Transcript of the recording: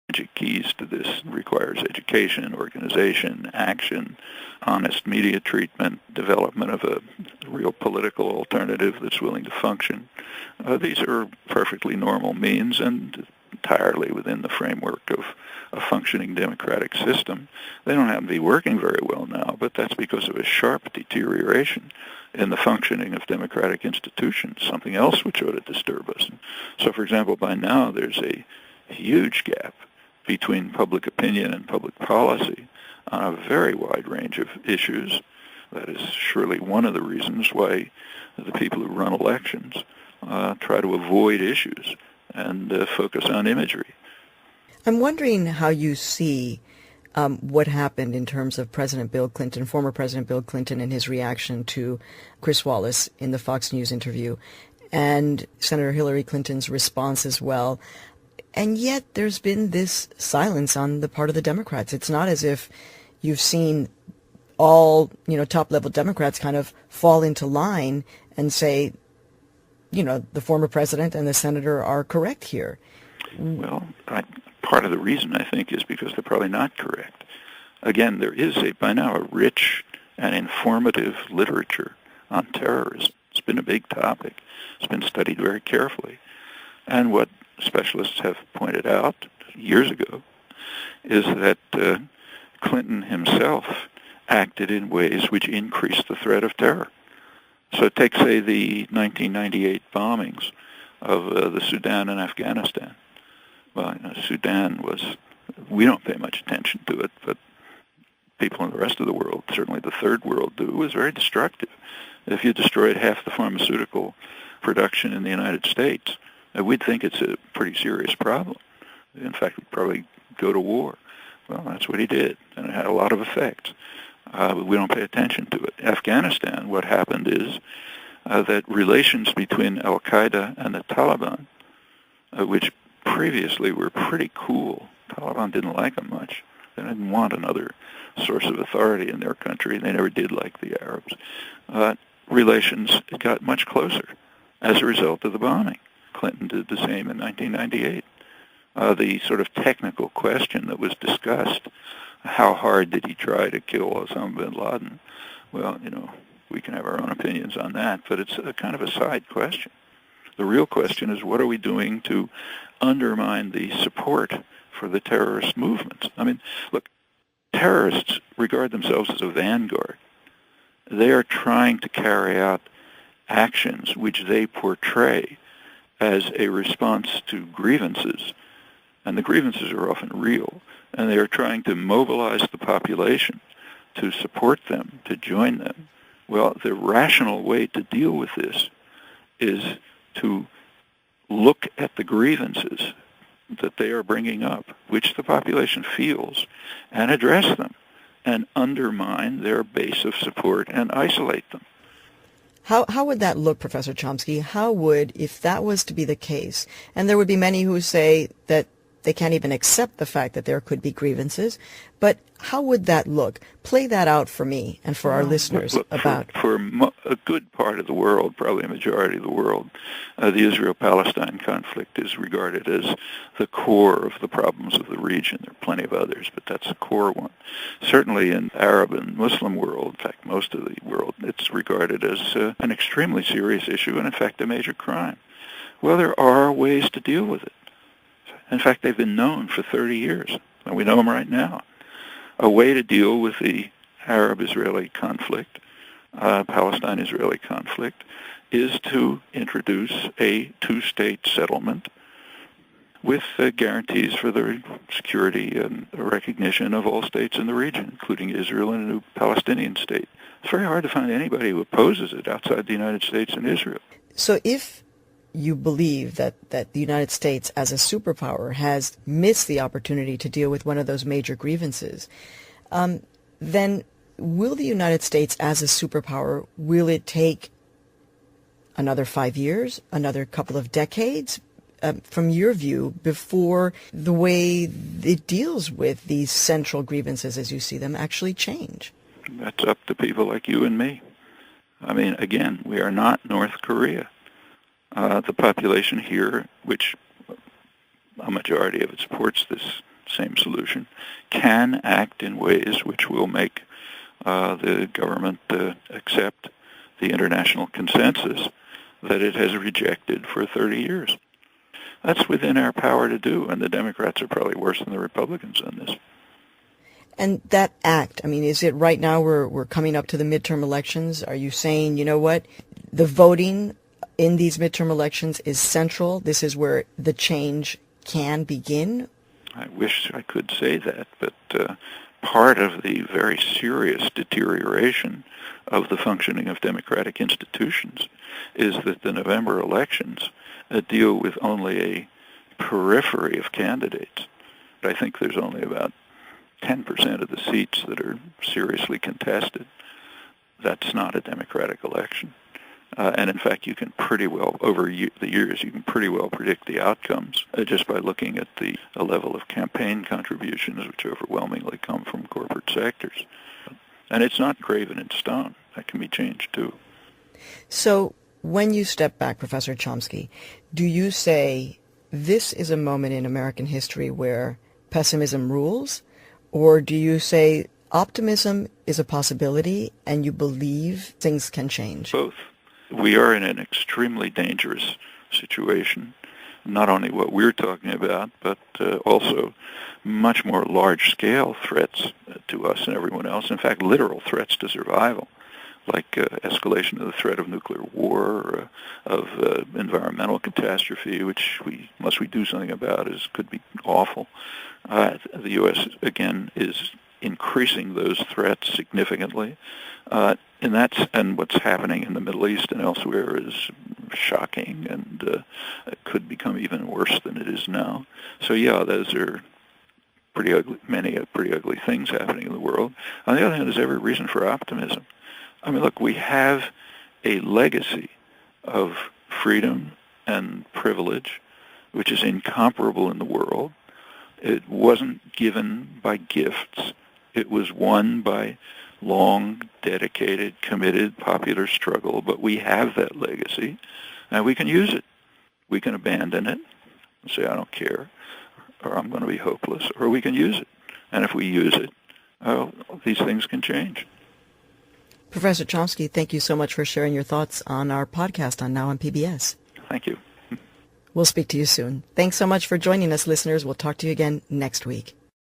magic keys to this. It requires education, organization, action, honest media treatment, development of a real political alternative that's willing to function. These are perfectly normal means and entirely within the framework of a functioning democratic system. They don't happen to be working very well now, but that's because of a sharp deterioration in the functioning of democratic institutions, something else which ought to disturb us. So, for example, by now there's a huge gap between public opinion and public policy on a very wide range of issues. That is surely one of the reasons why the people who run elections try to avoid issues and focus on imagery. I'm wondering how you see what happened in terms of President Bill Clinton, former President Bill Clinton, and his reaction to Chris Wallace in the Fox News interview, and Senator Hillary Clinton's response as well. And yet there's been this silence on the part of the Democrats. It's not as if you've seen all, top-level Democrats kind of fall into line and say, the former president and the senator are correct here. Well, part of the reason, I think, is because they're probably not correct. Again, there is by now a rich and informative literature on terrorism. It's been a big topic. It's been studied very carefully. And what specialists have pointed out years ago is that Clinton himself acted in ways which increased the threat of terror. So take, say, the 1998 bombings of the Sudan and Afghanistan. Well, Sudan we don't pay much attention to it, but people in the rest of the world, certainly the third world, do. It was very destructive. If you destroyed half the pharmaceutical production in the United States, we'd think it's a pretty serious problem. In fact, we'd probably go to war. Well, that's what he did, and it had a lot of effects. But we don't pay attention to it. Afghanistan, what happened is that relations between al-Qaeda and the Taliban, which previously were pretty cool. Taliban didn't like them much. They didn't want another source of authority in their country. They never did like the Arabs. Relations got much closer as a result of the bombing. Clinton did the same in 1998. The sort of technical question that was discussed, how hard did he try to kill Osama bin Laden? Well, we can have our own opinions on that, but it's a kind of a side question. The real question is, what are we doing to undermine the support for the terrorist movements? I mean, look, terrorists regard themselves as a vanguard. They are trying to carry out actions which they portray as a response to grievances, and the grievances are often real, and they are trying to mobilize the population to support them, to join them. Well, the rational way to deal with this is to look at the grievances that they are bringing up, which the population feels, and address them, and undermine their base of support and isolate them. How would that look, Professor Chomsky? How would, if that was to be the case, and there would be many who say that they can't even accept the fact that there could be grievances, but how would that look? Play that out for me and for our listeners. Look, for a good part of the world, probably a majority of the world, the Israel-Palestine conflict is regarded as the core of the problems of the region. There are plenty of others, but that's the core one. Certainly in Arab and Muslim world, in fact, most of the world, it's regarded as an extremely serious issue and, in fact, a major crime. Well, there are ways to deal with it. In fact, they've been known for 30 years, and we know them right now. A way to deal with the Arab-Israeli conflict, Palestine-Israeli conflict, is to introduce a two-state settlement with guarantees for the security and recognition of all states in the region, including Israel and a new Palestinian state. It's very hard to find anybody who opposes it outside the United States and Israel. So if you believe that the United States as a superpower has missed the opportunity to deal with one of those major grievances, then will the United States as a superpower, will it take another 5 years, another couple of decades, from your view, before the way it deals with these central grievances as you see them actually change? That's up to people like you and me. I mean, again, we are not North Korea. The population here, which a majority of it supports this same solution, can act in ways which will make the government accept the international consensus that it has rejected for 30 years. That's within our power to do, and the Democrats are probably worse than the Republicans on this. And that act, I mean, is it right now we're coming up to the midterm elections? Are you saying, you know what, the voting in these midterm elections is central? This is where the change can begin? I wish I could say that, but part of the very serious deterioration of the functioning of democratic institutions is that the November elections deal with only a periphery of candidates. I think there's only about 10% of the seats that are seriously contested. That's not a democratic election. And in fact, you can pretty well, over the years, you can pretty well predict the outcomes just by looking at the level of campaign contributions, which overwhelmingly come from corporate sectors. And it's not graven in stone. That can be changed, too. So when you step back, Professor Chomsky, do you say this is a moment in American history where pessimism rules? Or do you say optimism is a possibility and you believe things can change? Both. We are in an extremely dangerous situation, not only what we're talking about, but also much more large-scale threats to us and everyone else. In fact, literal threats to survival, like escalation of the threat of nuclear war, of environmental catastrophe, which unless we do something about, could be awful. The U.S., again, is increasing those threats significantly. And what's happening in the Middle East and elsewhere is shocking and it could become even worse than it is now. So yeah, those are pretty ugly, many pretty ugly things happening in the world. On the other hand, there's every reason for optimism. I mean, look, we have a legacy of freedom and privilege, which is incomparable in the world. It wasn't given by gifts. It was won by long, dedicated, committed, popular struggle, but we have that legacy, and we can use it. We can abandon it and say, I don't care, or I'm going to be hopeless, or we can use it. And if we use it, these things can change. Professor Chomsky, thank you so much for sharing your thoughts on our podcast on Now on PBS. Thank you. We'll speak to you soon. Thanks so much for joining us, listeners. We'll talk to you again next week.